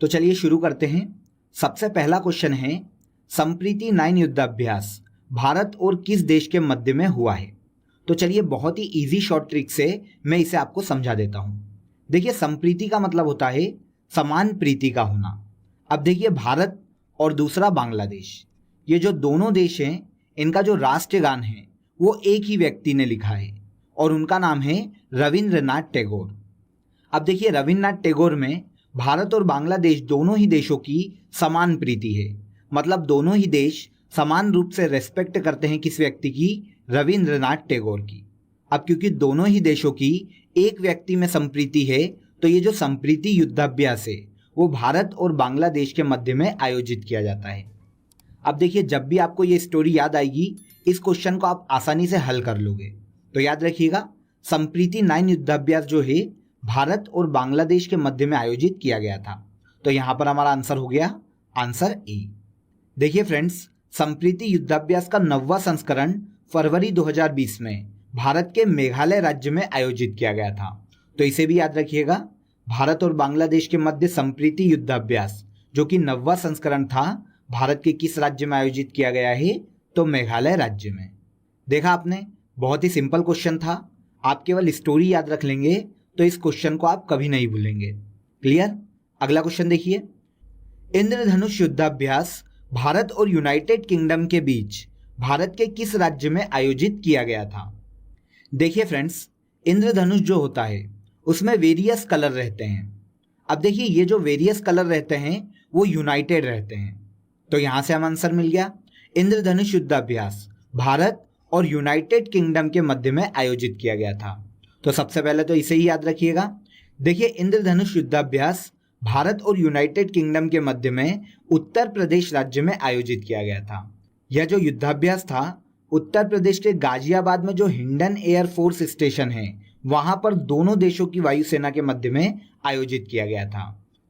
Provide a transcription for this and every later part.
तो चलिए शुरू करते हैं। सबसे पहला क्वेश्चन है, संप्रीति 9 युद्धाभ्यास भारत और किस देश के मध्य में हुआ है? तो चलिए बहुत ही इजी शॉर्ट ट्रिक से मैं इसे आपको समझा देता हूं। देखिए, संप्रीति का मतलब होता है समान प्रीति का होना। अब देखिए, भारत और दूसरा बांग्लादेश, ये जो दोनों देश हैं, इनका जो राष्ट्रगान है वो एक ही व्यक्ति ने लिखा है और उनका नाम है रविंद्रनाथ टैगोर। अब देखिए, रविंद्रनाथ टैगोर में भारत और बांग्लादेश दोनों ही देशों की समान प्रीति है, मतलब दोनों ही देश समान रूप से रेस्पेक्ट करते हैं किस व्यक्ति की? रविंद्रनाथ टैगोर की। अब क्योंकि दोनों ही देशों की एक व्यक्ति में संप्रीति है, तो ये जो संप्रीति युद्धाभ्यास है वो भारत और बांग्लादेश के मध्य में आयोजित किया जाता है। अब देखिए, जब भी आपको ये स्टोरी याद आएगी, इस क्वेश्चन को आप आसानी से हल कर लोगे। तो याद रखिएगा, संप्रीति 9 युद्धाभ्यास जो है भारत और बांग्लादेश के मध्य में आयोजित किया गया था। तो यहां पर हमारा आंसर हो गया आंसर ए। देखिए फ्रेंड्स, संप्रीति युद्धाभ्यास का 9वां संस्करण फरवरी 2020 में भारत के मेघालय राज्य में आयोजित किया गया था। तो इसे भी याद रखिएगा, भारत और बांग्लादेश के मध्य संप्रीति युद्धाभ्यास जो कि 9वां संस्करण था, भारत के किस राज्य में आयोजित किया गया है? तो मेघालय राज्य में। देखा आपने, बहुत ही सिंपल क्वेश्चन था। आप केवल स्टोरी याद रख लेंगे तो इस क्वेश्चन को आप कभी नहीं भूलेंगे। क्लियर? अगला क्वेश्चन देखिए, इंद्रधनुष युद्धाभ्यास भारत और यूनाइटेड किंगडम के बीच भारत के किस राज्य में आयोजित किया गया था? देखिए फ्रेंड्स, इंद्रधनुष जो होता है उसमें वेरियस कलर रहते हैं। अब देखिए, ये जो वेरियस कलर रहते हैं वो यूनाइटेड रहते हैं। तो यहां से हम आंसर मिल गया, इंद्रधनुष युद्धाभ्यास भारत और यूनाइटेड किंगडम के मध्य में आयोजित किया गया था। तो सबसे पहले तो इसे ही याद रखिएगा। देखिए, इंद्रधनुष युद्धाभ्यास भारत और यूनाइटेड किंगडम के मध्य में उत्तर प्रदेश राज्य में आयोजित किया गया था। यह जो युद्धाभ्यास था उत्तर प्रदेश के गाजियाबाद में जो हिंडन एयर फोर्स स्टेशन है वहां पर दोनों देशों की वायुसेना के मध्य में आयोजित किया गया था।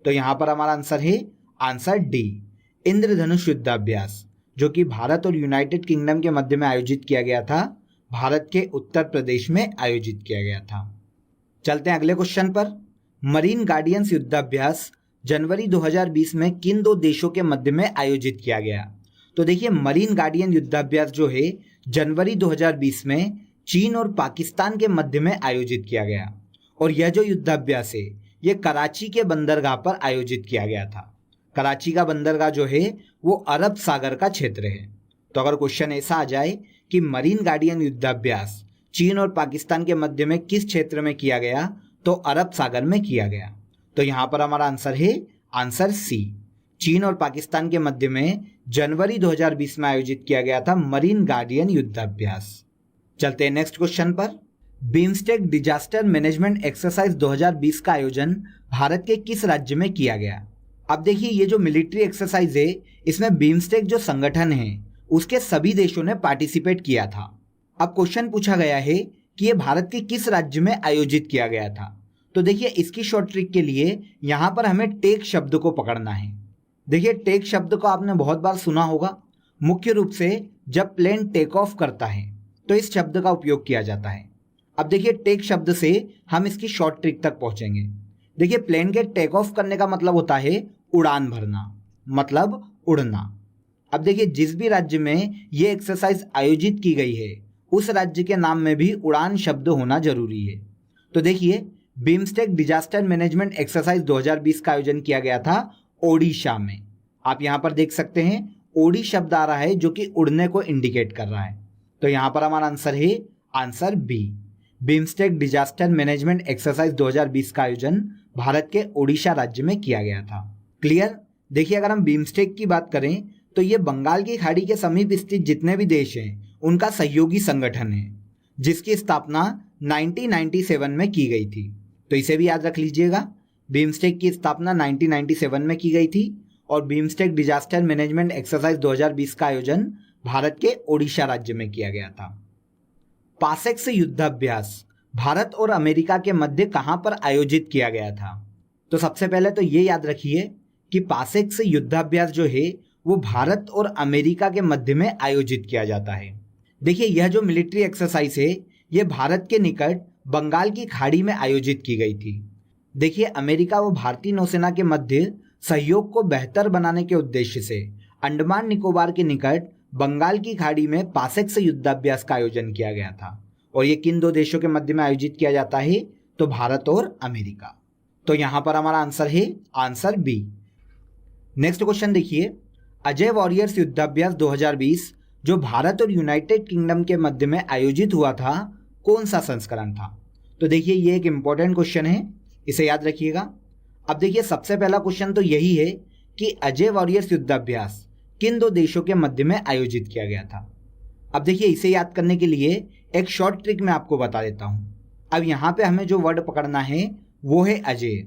तो यहां पर हमारा आंसर है आंसर डी, इंद्रधनुष युद्धाभ्यास जो कि भारत और यूनाइटेड किंगडम के मध्य में आयोजित किया गया था, भारत के उत्तर प्रदेश में आयोजित किया गया था। चलते हैं अगले क्वेश्चन पर। मरीन गार्डियंस युद्धाभ्यास जनवरी 2020 में किन दो देशों के मध्य में आयोजित किया गया? तो देखिए, मरीन गार्डियन युद्धाभ्यास जो है जनवरी 2020 में चीन और पाकिस्तान के मध्य में आयोजित किया गया और यह जो युद्धाभ्यास है यह कराची के बंदरगाह पर आयोजित किया गया था। कराची का बंदरगाह जो है वो अरब सागर का क्षेत्र है। तो अगर क्वेश्चन ऐसा आ जाए कि मरीन गार्डियन युद्धाभ्यास चीन और पाकिस्तान के मध्य में किस क्षेत्र में किया गया? तो अरब सागर में किया गया। तो यहां पर हमारा आंसर है आंसर सी, चीन और पाकिस्तान के मध्य में जनवरी 2020 में आयोजित किया गया था मरीन गार्डियन युद्धाभ्यास। चलते हैं नेक्स्ट क्वेश्चन पर। बिम्स्टेक डिजास्टर मैनेजमेंट एक्सरसाइज 2020 का आयोजन भारत के किस राज्य में किया गया? अब देखिए, ये जो मिलिट्री एक्सरसाइज है इसमें बिम्स्टेक जो संगठन है उसके सभी देशों ने पार्टिसिपेट किया था। अब क्वेश्चन पूछा गया है कि ये भारत के किस राज्य में आयोजित किया गया था। तो देखिए, इसकी शॉर्ट ट्रिक के लिए यहां पर हमें टेक शब्द को पकड़ना है। देखिए, टेक शब्द को आपने बहुत बार सुना होगा। मुख्य रूप से जब प्लेन टेक ऑफ करता है तो इस शब्द का उपयोग किया जाता है। अब देखिए, टेक शब्द से हम इसकी शॉर्ट ट्रिक तक पहुंचेंगे। देखिए, प्लेन के टेक ऑफ करने का मतलब होता है उड़ान भरना, मतलब उड़ना। अब देखिए, जिस भी राज्य में ये एक्सरसाइज आयोजित की गई है उस राज्य के नाम में भी उड़ान शब्द होना जरूरी है। तो देखिए, बिम्स्टेक डिजास्टर मैनेजमेंट एक्सरसाइज 2020 का आयोजन किया गया था ओडिशा में। आप यहां पर देख सकते हैं ओडी शब्द आ रहा है जो कि उड़ने को इंडिकेट कर रहा है। तो यहां पर हमारा आंसर है answer B, BIMSTEC disaster management exercise 2020 का आयोजन भारत के ओडिशा राज्य में किया गया था। क्लियर? देखिए, अगर हम बिम्स्टेक की बात करें तो ये बंगाल की खाड़ी के समीप स्थित जितने भी देश हैं उनका सहयोगी संगठन है जिसकी स्थापना 1997 में की गई थी। तो इसे भी याद रख लीजिएगा, बिम्स्टेक की स्थापना 1997 में की गई थी और बिम्स्टेक डिजास्टर मैनेजमेंट एक्सरसाइज 2020 का आयोजन भारत के ओडिशा राज्य में किया गया था। पासेक्स युद्धाभ्यास भारत और अमेरिका के मध्य कहां पर आयोजित किया गया था? तो सबसे पहले तो ये याद रखिए कि पासेक्स युद्धाभ्यास जो है वो भारत और अमेरिका के मध्य में आयोजित किया जाता है। देखिए, यह जो मिलिट्री एक्सरसाइज है यह भारत के निकट बंगाल की खाड़ी में आयोजित की गई थी। देखिए, अमेरिका व भारतीय नौसेना के मध्य सहयोग को बेहतर बनाने के उद्देश्य से अंडमान निकोबार के निकट बंगाल की खाड़ी में पासेक्स युद्धाभ्यास का आयोजन किया गया था। और ये किन दो देशों के मध्य में आयोजित किया जाता है? तो भारत और अमेरिका। तो यहां पर हमारा आंसर है आंसर बी। नेक्स्ट क्वेश्चन देखिए, अजय वॉरियर्स युद्धाभ्यास 2020 जो भारत और यूनाइटेड किंगडम के मध्य में आयोजित हुआ था, कौन सा संस्करण था? तो देखिए ये एक इंपॉर्टेंट क्वेश्चन है, इसे याद रखिएगा। अब देखिए सबसे पहला क्वेश्चन तो यही है कि अजय वॉरियर्स युद्धाभ्यास किन दो देशों के मध्य में आयोजित किया गया था। अब देखिए इसे याद करने के लिए एक शॉर्ट ट्रिक मैं आपको बता देता हूं। अब यहाँ पे हमें जो वर्ड पकड़ना है वो है अजय।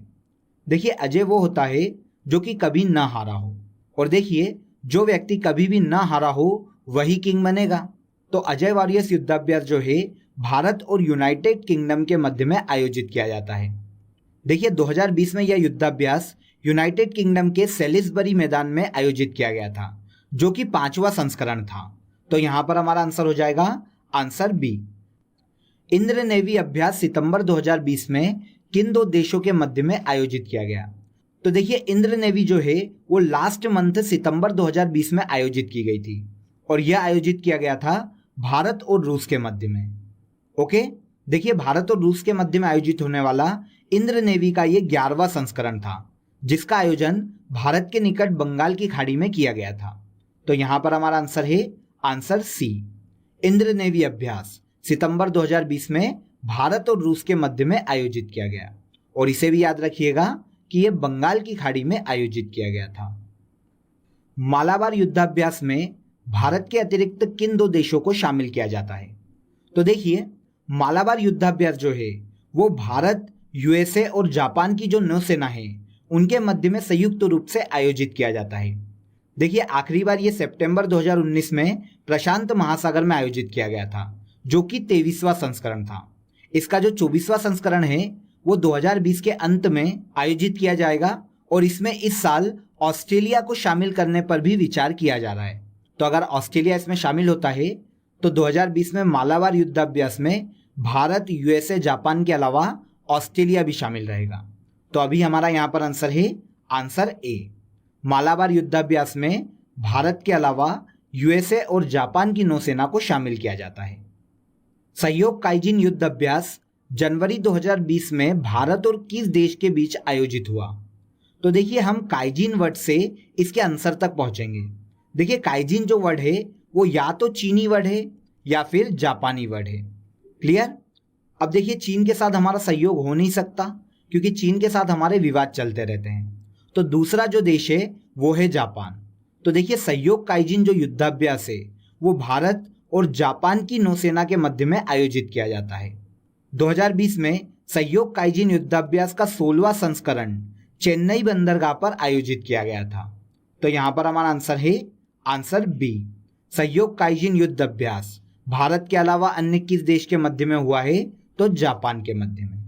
देखिए अजय वो होता है जो कि कभी ना हारा हो, और देखिए जो व्यक्ति कभी भी ना हारा हो वही किंग बनेगा। तो अजय वॉरियर्स युद्धाभ्यास जो है भारत और यूनाइटेड किंगडम के मध्य में आयोजित किया जाता है। देखिए 2020 में यह युद्धाभ्यास यूनाइटेड किंगडम के सेलिसबरी मैदान में आयोजित किया गया था, जो कि 5वां संस्करण था। तो यहां पर हमारा आंसर हो जाएगा आंसर बी। इंद्र नेवी अभ्यास सितंबर 2020 में किन दो देशों के मध्य में आयोजित किया गया? तो देखिए इंद्र नेवी जो है वो लास्ट मंथ सितंबर 2020 में आयोजित की गई थी, और यह आयोजित किया गया था भारत और रूस के मध्य में। ओके, देखिए भारत और रूस के मध्य में आयोजित होने वाला इंद्र नेवी का ये 11वां संस्करण था, जिसका आयोजन भारत के निकट बंगाल की खाड़ी में किया गया था। तो यहां पर हमारा आंसर है आंसर सी। इंद्र नेवी अभ्यास सितंबर 2020 में भारत और रूस के मध्य में आयोजित किया गया, और इसे भी याद रखिएगा कि यह बंगाल की खाड़ी में आयोजित किया गया था। मालाबार युद्धाभ्यास में भारत के अतिरिक्त किन दो देशों को शामिल किया जाता है? तो देखिए मालाबार युद्धाभ्यास जो है वो भारत, यूएसए और जापान की जो नौसेना है उनके मध्य में संयुक्त रूप से आयोजित किया जाता है। देखिए आखिरी बार ये सितंबर 2019 में प्रशांत महासागर में आयोजित किया गया था, जो कि 23वां संस्करण था। इसका जो 24वां संस्करण है वो 2020 के अंत में आयोजित किया जाएगा, और इसमें इस साल ऑस्ट्रेलिया को शामिल करने पर भी विचार किया जा रहा है। तो अगर ऑस्ट्रेलिया इसमें शामिल होता है तो 2020 में मालाबार युद्धाभ्यास में भारत, यूएसए, जापान के अलावा ऑस्ट्रेलिया भी शामिल रहेगा। तो अभी हमारा यहाँ पर आंसर है आंसर ए। मालाबार युद्धाभ्यास में भारत के अलावा यूएसए और जापान की नौसेना को शामिल किया जाता है। सहयोग काइजिन युद्ध अभ्यास जनवरी 2020 में भारत और किस देश के बीच आयोजित हुआ? तो देखिए हम काइजिन वर्ड से इसके आंसर तक पहुंचेंगे। देखिए काइजिन जो वर्ड है वो या तो चीनी वर्ड है या फिर जापानी वर्ड है। क्लियर? अब देखिए चीन के साथ हमारा सहयोग हो नहीं सकता, क्योंकि चीन के साथ हमारे विवाद चलते रहते हैं। तो दूसरा जो देश है वो है जापान। तो देखिए सहयोग काइजिन जो युद्धाभ्यास है वो भारत और जापान की नौसेना के मध्य में आयोजित किया जाता है। 2020 में सहयोग काइजिन युद्धाभ्यास का 16वां संस्करण चेन्नई बंदरगाह पर आयोजित किया गया था। तो यहां पर हमारा आंसर है आंसर बी। सहयोग काइजिन युद्ध अभ्यास भारत के अलावा अन्य किस देश के मध्य में हुआ है? तो जापान के मध्य में।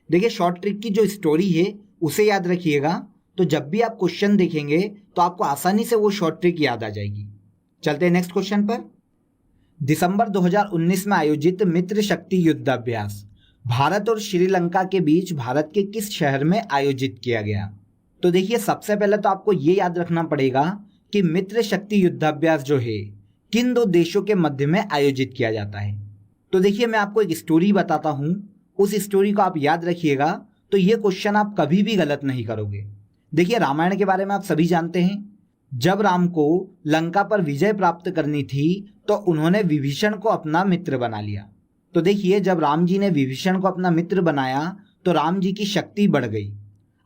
देखिए शॉर्ट ट्रिक की जो स्टोरी है उसे याद रखिएगा, तो जब भी आप क्वेश्चन देखेंगे तो आपको आसानी से वो शॉर्ट ट्रिक याद आ जाएगी। चलते हैं नेक्स्ट क्वेश्चन पर। दिसंबर 2019 में आयोजित मित्र शक्ति युद्धाभ्यास भारत और श्रीलंका के बीच भारत के किस शहर में आयोजित किया गया? तो देखिए सबसे पहले तो आपको ये याद रखना पड़ेगा कि मित्र शक्ति युद्धाभ्यास जो है किन दो देशों के मध्य में आयोजित किया जाता है। तो देखिए मैं आपको एक स्टोरी बताता हूं, उस स्टोरी को आप याद रखिएगा, तो ये क्वेश्चन आप कभी भी गलत नहीं करोगे। देखिए रामायण के बारे में आप सभी जानते हैं। जब राम को लंका पर विजय प्राप्त करनी थी तो उन्होंने विभीषण को अपना मित्र बना लिया। तो देखिए जब राम जी ने विभीषण को अपना मित्र बनाया तो राम जी की शक्ति बढ़ गई।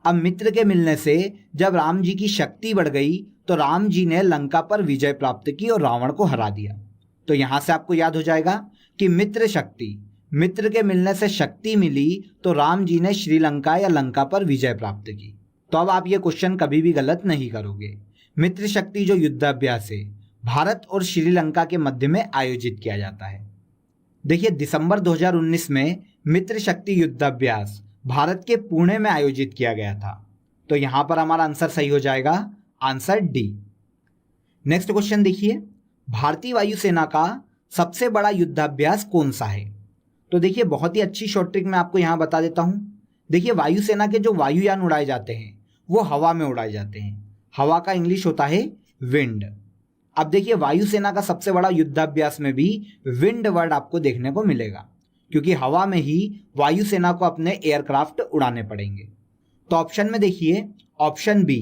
अब मित्र के मिलने से जब राम जी की शक्ति बढ़ गई तो राम जी ने लंका पर विजय प्राप्त की और रावण को हरा दिया। तो यहां से आपको याद हो जाएगा कि मित्र शक्ति, मित्र के मिलने से शक्ति मिली तो राम जी ने श्रीलंका या लंका पर विजय प्राप्त की। तो अब आप ये क्वेश्चन कभी भी गलत नहीं करोगे। मित्र शक्ति जो युद्धाभ्यास है भारत और श्रीलंका के मध्य में आयोजित किया जाता है। देखिए दिसंबर 2019 में मित्र शक्ति युद्धाभ्यास भारत के पुणे में आयोजित किया गया था। तो यहां पर हमारा आंसर सही हो जाएगा आंसर डी। नेक्स्ट क्वेश्चन देखिए, भारतीय वायुसेना का सबसे बड़ा युद्धाभ्यास कौन सा है? तो देखिए बहुत ही अच्छी शॉर्ट ट्रिक मैं आपको यहां बता देता हूं। देखिए वायुसेना के जो वायुयान उड़ाए जाते हैं वो हवा में उड़ाए जाते हैं। हवा का इंग्लिश होता है विंड। अब देखिए वायुसेना का सबसे बड़ा युद्धाभ्यास में भी विंड वर्ड आपको देखने को मिलेगा, क्योंकि हवा में ही वायुसेना को अपने एयरक्राफ्ट उड़ाने पड़ेंगे। तो ऑप्शन में देखिए ऑप्शन बी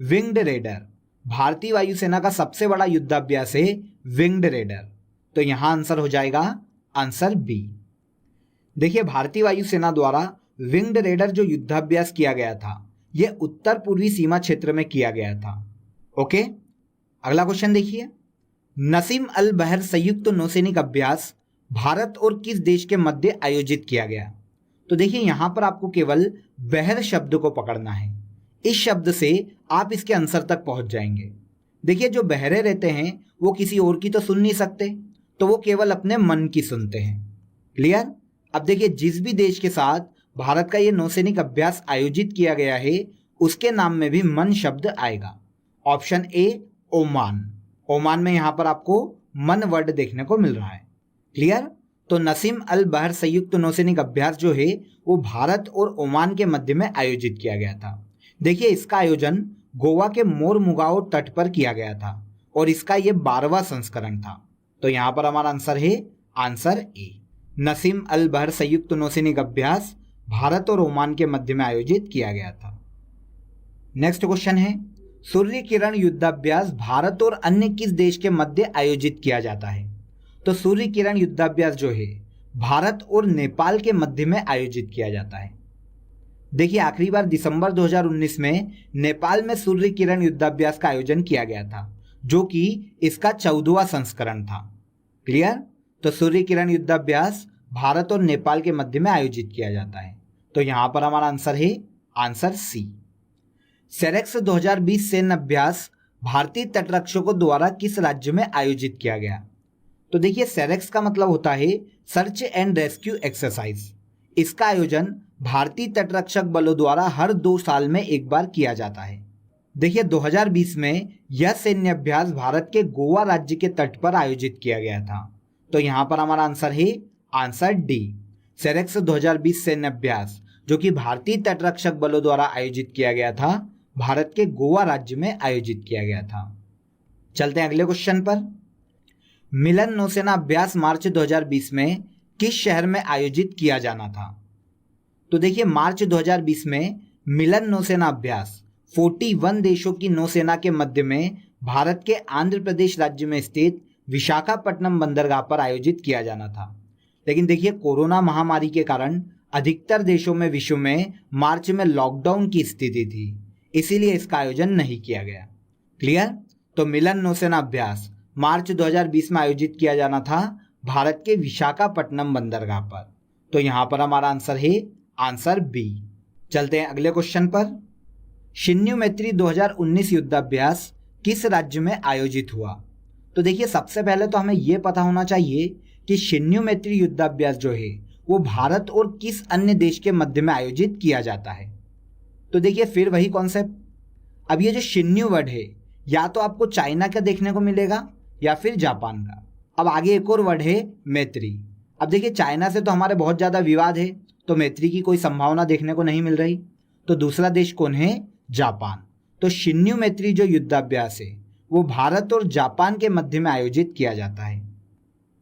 विंग्ड रेडर, भारतीय वायुसेना का सबसे बड़ा युद्धाभ्यास है विंग्ड रेडर। तो यहां आंसर हो जाएगा आंसर बी। देखिए भारतीय वायुसेना द्वारा विंग्ड रेडर जो युद्धाभ्यास किया गया था यह उत्तर पूर्वी सीमा क्षेत्र में किया गया था। ओके, अगला क्वेश्चन देखिए, नसीम अल बहर संयुक्त नौसैनिक अभ्यास भारत और किस देश के मध्य आयोजित किया गया? तो देखिए यहां पर आपको केवल बहर शब्द को पकड़ना है। इस शब्द से आप इसके आंसर तक पहुंच जाएंगे। देखिए जो बहरे रहते हैं वो किसी और की तो सुन नहीं सकते, तो वो केवल अपने मन की सुनते हैं। क्लियर? अब देखिए जिस भी देश के साथ भारत का ये नौसैनिक अभ्यास आयोजित किया गया है उसके नाम में भी मन शब्द आएगा। Option A Oman. ओमान में यहां पर आपको मन वर्ड देखने को मिल रहा है। क्लियर? तो नसीम अल बहर संयुक्त नौसैनिक अभ्यास जो है वो भारत और ओमान के मध्य में आयोजित किया गया था। देखिए इसका आयोजन गोवा के मोरमुगाओ तट पर किया गया था और इसका ये 12वां संस्करण था। तो यहां पर हमारा आंसर है आंसर ए, नसीम अल बहर संयुक्त नौसैनिक अभ्यास भारत और ओमान के मध्य में आयोजित किया गया था। नेक्स्ट क्वेश्चन है, सूर्य किरण युद्धाभ्यास भारत और अन्य किस देश के मध्य आयोजित किया जाता है? तो सूर्य किरण युद्धाभ्यास जो है भारत और नेपाल के मध्य में आयोजित किया जाता है। देखिए आखिरी बार दिसंबर 2019 में नेपाल में सूर्य किरण युद्धाभ्यास का आयोजन किया गया था, जो कि इसका 14वां संस्करण था। क्लियर? तो सूर्य किरण युद्धाभ्यास भारत और नेपाल के मध्य में आयोजित किया जाता है। तो यहां पर हमारा आंसर है आंसर सी। सेरेक्स 2020 सैन्य अभ्यास भारतीय तटरक्षकों द्वारा किस राज्य में आयोजित किया गया? तो देखिए सेरेक्स का मतलब होता है सर्च एंड रेस्क्यू एक्सरसाइज। इसका आयोजन भारतीय तटरक्षक बलों द्वारा हर 2 साल में एक बार किया जाता है। देखिए 2020 में यह सैन्य अभ्यास भारत के गोवा राज्य के तट पर आयोजित किया गया था। तो यहां पर हमारा आंसर है आंसर डी, सेरेक्स 2020 सैन्य अभ्यास जो कि भारतीय तटरक्षक बलों द्वारा आयोजित किया गया था, भारत के गोवा राज्य में आयोजित किया गया था। चलते हैं अगले क्वेश्चन पर। मिलन नौसेना अभ्यास मार्च 2020 में किस शहर में आयोजित किया जाना था? तो देखिए मार्च 2020 में मिलन नौसेना अभ्यास 41 देशों की नौसेना के मध्य में भारत के आंध्र प्रदेश राज्य में स्थित विशाखापट्टनम बंदरगाह पर आयोजित किया जाना था। लेकिन देखिए कोरोना महामारी के कारण अधिकतर देशों में विश्व में मार्च में लॉकडाउन की स्थिति थी, इसीलिए इसका आयोजन नहीं किया गया। क्लियर? तो मिलन नौसेना अभ्यास मार्च 2020 में आयोजित किया जाना था भारत के विशाखापट्टनम बंदरगाह पर। तो यहां पर हमारा आंसर है आंसर बी। चलते हैं अगले क्वेश्चन पर। शिन्यू मैत्री 2019 युद्धाभ्यास किस राज्य में आयोजित हुआ? तो देखिए सबसे पहले तो हमें यह पता होना चाहिए कि शिन्यू मैत्री युद्धाभ्यास जो है वो भारत और किस अन्य देश के मध्य में आयोजित किया जाता है। तो देखिए फिर वही कॉन्सेप्ट, अब ये जो शिन्यू वर्ड है या तो आपको चाइना का देखने को मिलेगा या फिर जापान का। अब आगे एक और वर्ड है मैत्री। अब देखिए चाइना से तो हमारे बहुत ज़्यादा विवाद है, तो मैत्री की कोई संभावना देखने को नहीं मिल रही। तो दूसरा देश कौन है? जापान। तो शिन्यू मैत्री जो युद्धाभ्यास है वो भारत और जापान के मध्य में आयोजित किया जाता है।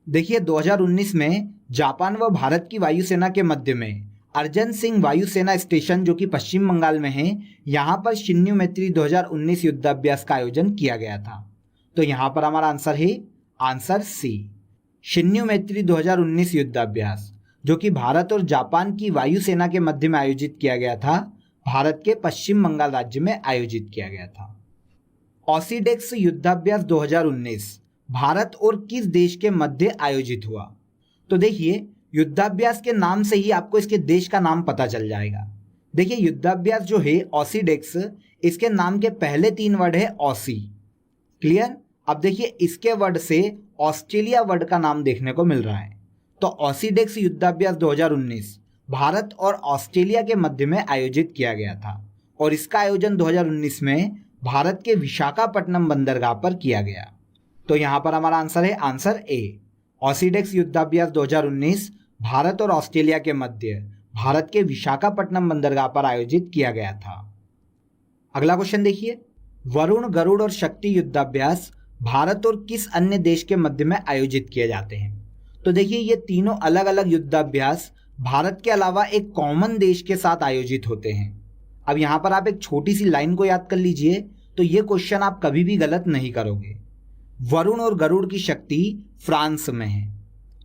देखिए 2019 में जापान व भारत की वायुसेना के मध्य में अर्जन सिंह वायुसेना स्टेशन जो कि पश्चिम बंगाल में है, यहाँ पर शिन्यू मैत्री 2019 युद्धाभ्यास का आयोजन किया गया था। तो यहाँ पर हमारा आंसर है आंसर सी, शिन्यू मैत्री 2019 युद्धाभ्यास जो कि भारत और जापान की वायुसेना के मध्य में आयोजित किया गया था, भारत के पश्चिम बंगाल राज्य में आयोजित किया गया था। ऑसीडेक्स युद्धाभ्यास 2019 भारत और किस देश के मध्य आयोजित हुआ? तो देखिए युद्धाभ्यास के नाम से ही आपको इसके देश का नाम पता चल जाएगा। देखिए युद्धाभ्यास जो है ऑसीडेक्स, इसके नाम के पहले 3 वर्ड है ऑसी। क्लियर? अब देखिए इसके वर्ड से ऑस्ट्रेलिया वर्ड का नाम देखने को मिल रहा है। तो ऑसीडेक्स युद्धाभ्यास 2019 भारत और ऑस्ट्रेलिया के मध्य में आयोजित किया गया था और इसका आयोजन 2019 में भारत के विशाखापट्टनम बंदरगाह पर किया गया। तो यहाँ पर हमारा आंसर है आंसर ए, ऑसीडेक्स युद्धाभ्यास 2019 भारत और ऑस्ट्रेलिया के मध्य भारत के विशाखापट्टनम बंदरगाह पर आयोजित किया गया था। अगला क्वेश्चन देखिए, वरुण, गरुड़ और शक्ति युद्धाभ्यास भारत और किस अन्य देश के मध्य में आयोजित किए जाते हैं? तो देखिए ये तीनों अलग अलग युद्धाभ्यास भारत के अलावा एक कॉमन देश के साथ आयोजित होते हैं। अब यहाँ पर आप एक छोटी सी लाइन को याद कर लीजिए, तो ये क्वेश्चन आप कभी भी गलत नहीं करोगे। वरुण और गरुड़ की शक्ति फ्रांस में है,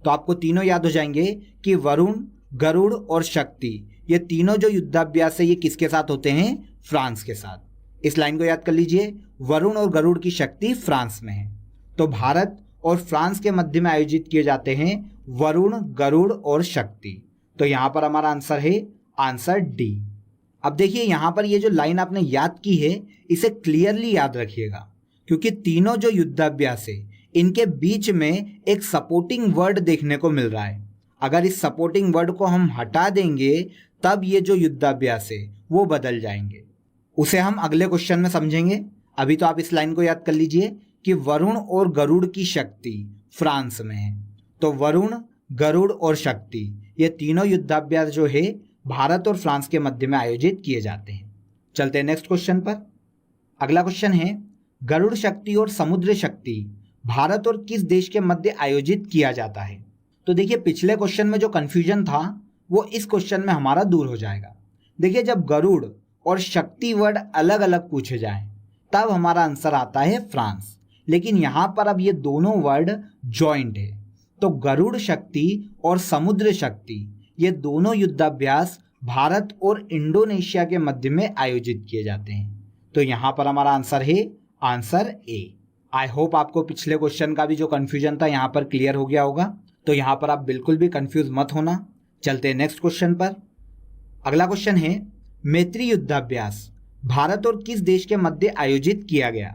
तो आपको तीनों याद हो जाएंगे कि वरुण, गरुड़ और शक्ति, ये तीनों जो युद्धाभ्यास है ये किसके साथ होते हैं? फ्रांस के साथ। इस लाइन को याद कर लीजिए, वरुण और गरुड़ की शक्ति फ्रांस में है, तो भारत और फ्रांस के मध्य में आयोजित किए जाते हैं वरुण, गरुड़ और शक्ति। तो यहाँ पर हमारा आंसर है आंसर डी। अब देखिए यहाँ पर ये जो लाइन आपने याद की है इसे क्लियरली याद रखिएगा, क्योंकि तीनों जो युद्धाभ्यास है इनके बीच में एक सपोर्टिंग वर्ड देखने को मिल रहा है। अगर इस सपोर्टिंग वर्ड को हम हटा देंगे तब ये जो युद्धाभ्यास है वो बदल जाएंगे। उसे हम अगले क्वेश्चन में समझेंगे। अभी तो आप इस लाइन को याद कर लीजिए कि वरुण और गरुड़ की शक्ति फ्रांस में है, तो वरुण, गरुड़ और शक्ति ये तीनों युद्धाभ्यास जो है भारत और फ्रांस के मध्य में आयोजित किए जाते हैं। चलते हैं नेक्स्ट क्वेश्चन पर। अगला क्वेश्चन है, गरुड़ शक्ति और समुद्र शक्ति भारत और किस देश के मध्य आयोजित किया जाता है? तो देखिए पिछले क्वेश्चन में जो कंफ्यूजन था वो इस क्वेश्चन में हमारा दूर हो जाएगा। देखिए जब गरुड़ और शक्ति वर्ड अलग अलग पूछे जाएं तब हमारा आंसर आता है फ्रांस, लेकिन यहाँ पर अब ये दोनों वर्ड जॉइंट है, तो गरुड़ शक्ति और समुद्र शक्ति ये दोनों युद्धाभ्यास भारत और इंडोनेशिया के मध्य में आयोजित किए जाते हैं। तो यहाँ पर हमारा आंसर है आंसर ए। आई होप आपको पिछले क्वेश्चन का भी जो कंफ्यूजन था यहाँ पर क्लियर हो गया होगा, तो यहाँ पर आप बिल्कुल भी कंफ्यूज मत होना। चलते हैं नेक्स्ट क्वेश्चन पर। अगला क्वेश्चन है, मैत्री युद्धाभ्यास भारत और किस देश के मध्य आयोजित किया गया?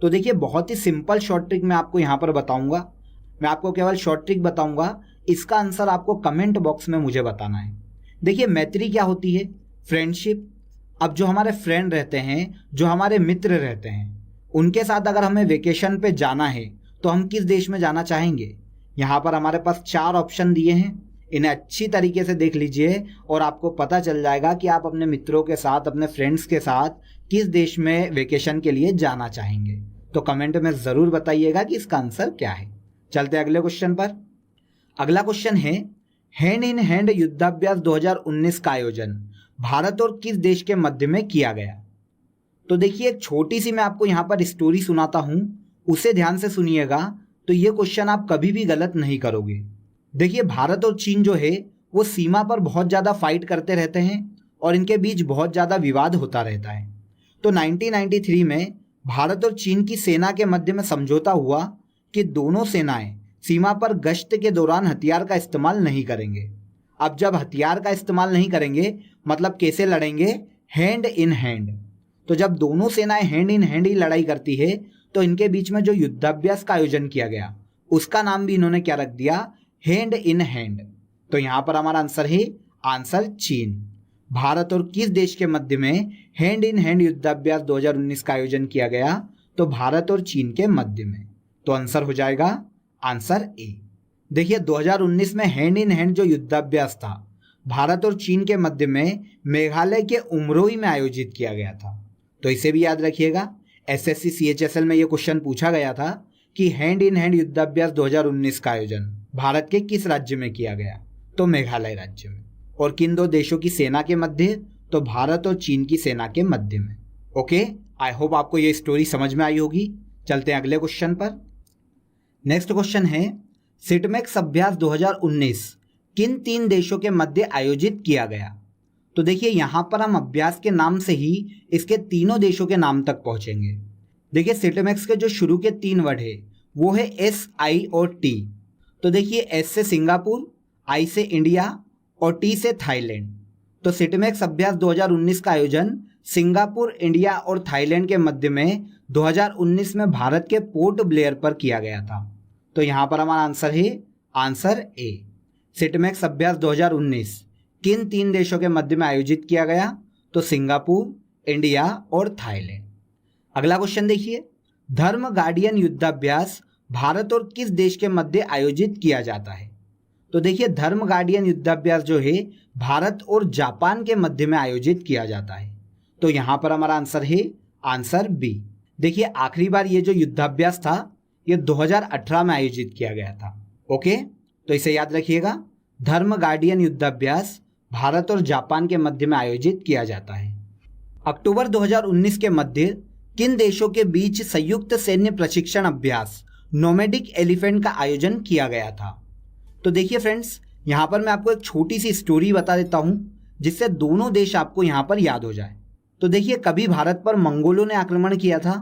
तो देखिए बहुत ही सिंपल शॉर्ट ट्रिक मैं आपको यहाँ पर बताऊंगा। मैं आपको केवल शॉर्ट ट्रिक बताऊंगा, इसका आंसर आपको कमेंट बॉक्स में मुझे बताना है। देखिए मैत्री क्या होती है? फ्रेंडशिप। अब जो हमारे फ्रेंड रहते हैं, जो हमारे मित्र रहते हैं, उनके साथ अगर हमें वेकेशन पे जाना है तो हम किस देश में जाना चाहेंगे? यहाँ पर हमारे पास 4 ऑप्शन दिए हैं, इन्हें अच्छी तरीके से देख लीजिए और आपको पता चल जाएगा कि आप अपने मित्रों के साथ, अपने फ्रेंड्स के साथ किस देश में वेकेशन के लिए जाना चाहेंगे। तो कमेंट में ज़रूर बताइएगा कि इसका आंसर क्या है। चलते हैं अगले क्वेश्चन पर। अगला क्वेश्चन है, हैंड इन हैंड युद्धाभ्यास 2019 का आयोजन भारत और किस देश के मध्य में किया गया? तो देखिए एक छोटी सी मैं आपको यहाँ पर स्टोरी सुनाता हूँ, उसे ध्यान से सुनिएगा, तो ये क्वेश्चन आप कभी भी गलत नहीं करोगे। देखिए भारत और चीन जो है वो सीमा पर बहुत ज़्यादा फाइट करते रहते हैं और इनके बीच बहुत ज़्यादा विवाद होता रहता है। तो 1993 में भारत और चीन की सेना के मध्य में समझौता हुआ कि दोनों सेनाएं सीमा पर गश्त के दौरान हथियार का इस्तेमाल नहीं करेंगे। अब जब हथियार का इस्तेमाल नहीं करेंगे मतलब कैसे लड़ेंगे? Hand in hand. तो जब दोनों सेनाएं हैंड इन हैंड ही लड़ाई करती है तो इनके बीच में जो युद्धाभ्यास का आयोजन किया गया उसका नाम भी इन्होंने क्या रख दिया? Hand in hand. तो यहाँ पर हमारा आंसर है आंसर चीन। भारत और किस देश के मध्य में हैंड इन हैंड युद्धाभ्यास 2019 का आयोजन किया गया? तो भारत और चीन के मध्य में। तो आंसर हो जाएगा आंसर ए। देखिए 2019 में हैंड इन हैंड जो युद्धाभ्यास था भारत और चीन के मध्य में मेघालय के उमरोई में आयोजित किया गया था। तो इसे भी याद रखिएगा, एसएससी CHSL में ये क्वेश्चन पूछा गया था कि हैंड इन हैंड युद्धाभ्यास 2019 का आयोजन भारत के किस राज्य में किया गया? तो मेघालय राज्य में। और किन 2 देशों की सेना के मध्य? तो भारत और चीन की सेना के मध्य में। ओके, आई होप आपको ये स्टोरी समझ में आई होगी। चलते हैं अगले क्वेश्चन पर। नेक्स्ट क्वेश्चन है, सिटमैक्स अभ्यास 2019 किन 3 देशों के मध्य आयोजित किया गया? तो देखिए यहाँ पर हम अभ्यास के नाम से ही इसके तीनों देशों के नाम तक पहुंचेंगे। देखिए सिटमैक्स के जो शुरू के 3 वर्ड है वो है S, I और T। तो देखिए S से सिंगापुर, I से इंडिया और T से थाईलैंड। तो सिटमैक्स अभ्यास 2019 का आयोजन सिंगापुर, इंडिया और थाईलैंड के मध्य में 2019 में भारत के पोर्ट ब्लेयर पर किया गया था। तो यहाँ पर हमारा आंसर है आंसर ए। सिटमैक्स अभ्यास 2019 किन 3 देशों के मध्य में आयोजित किया गया? तो सिंगापुर, इंडिया और थाईलैंड। अगला क्वेश्चन देखिए, धर्म गार्डियन युद्धाभ्यास भारत और किस देश के मध्य आयोजित किया जाता है? तो देखिए धर्म गार्डियन युद्धाभ्यास जो है भारत और जापान के मध्य में आयोजित किया जाता है। तो यहां पर हमारा आंसर है आंसर बी। देखिए आखिरी बार ये जो युद्धाभ्यास था ये 2018 में आयोजित किया गया था। ओके, तो इसे याद रखिएगा। धर्म गार्डियन युद्धाभ्यास भारत और जापान के मध्य में आयोजित किया जाता है। अक्टूबर 2019 के मध्य किन देशों के बीच संयुक्त सैन्य प्रशिक्षण अभ्यास नोमैडिक एलिफेंट का आयोजन किया गया था? तो देखिए फ्रेंड्स, यहाँ पर मैं आपको एक छोटी सी स्टोरी बता देता हूँ जिससे दोनों देश आपको यहाँ पर याद हो जाए। तो देखिए कभी भारत पर मंगोलों ने आक्रमण किया था,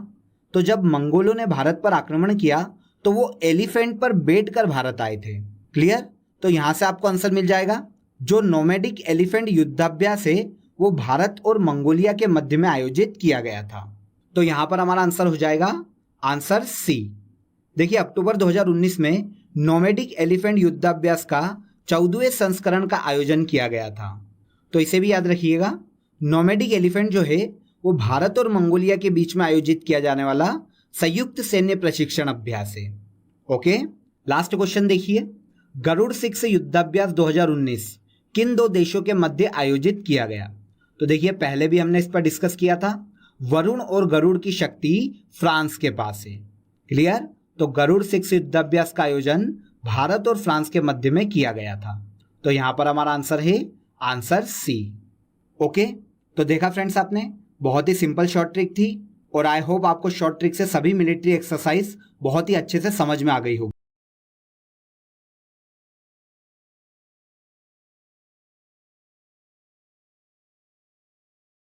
तो जब मंगोलों ने भारत पर आक्रमण किया तो वो एलिफेंट पर बैठकर भारत आए थे। क्लियर? तो यहाँ से आपको आंसर मिल जाएगा। जो नोमैडिक एलिफेंट युद्धाभ्यास है वो भारत और मंगोलिया के मध्य में आयोजित किया गया था। तो यहाँ पर हमारा आंसर हो जाएगा आंसर सी। देखिए अक्टूबर 2019 में नोमैडिक एलिफेंट युद्धाभ्यास का 14वें संस्करण का आयोजन किया गया था। तो इसे भी याद रखिएगा। नोमैडिक एलिफेंट जो है वो भारत और मंगोलिया के बीच में आयोजित किया जाने वाला संयुक्त सैन्य प्रशिक्षण अभ्यास है। ओके, लास्ट क्वेश्चन देखिए। गरुड़ 6 युद्धाभ्यास 2019 किन दो देशों के मध्य आयोजित किया गया? तो देखिए पहले भी हमने इस पर डिस्कस किया था। वरुण और गरुड़ की शक्ति फ्रांस के पास है। क्लियर? तो गरुड़ 6 युद्धाभ्यास का आयोजन भारत और फ्रांस के मध्य में किया गया था। तो यहां पर हमारा आंसर है आंसर सी। ओके, तो देखा फ्रेंड्स आपने, बहुत ही सिंपल शॉर्ट ट्रिक थी और आई होप आपको शॉर्ट ट्रिक से सभी मिलिट्री एक्सरसाइज बहुत ही अच्छे से समझ में आ गई होगी।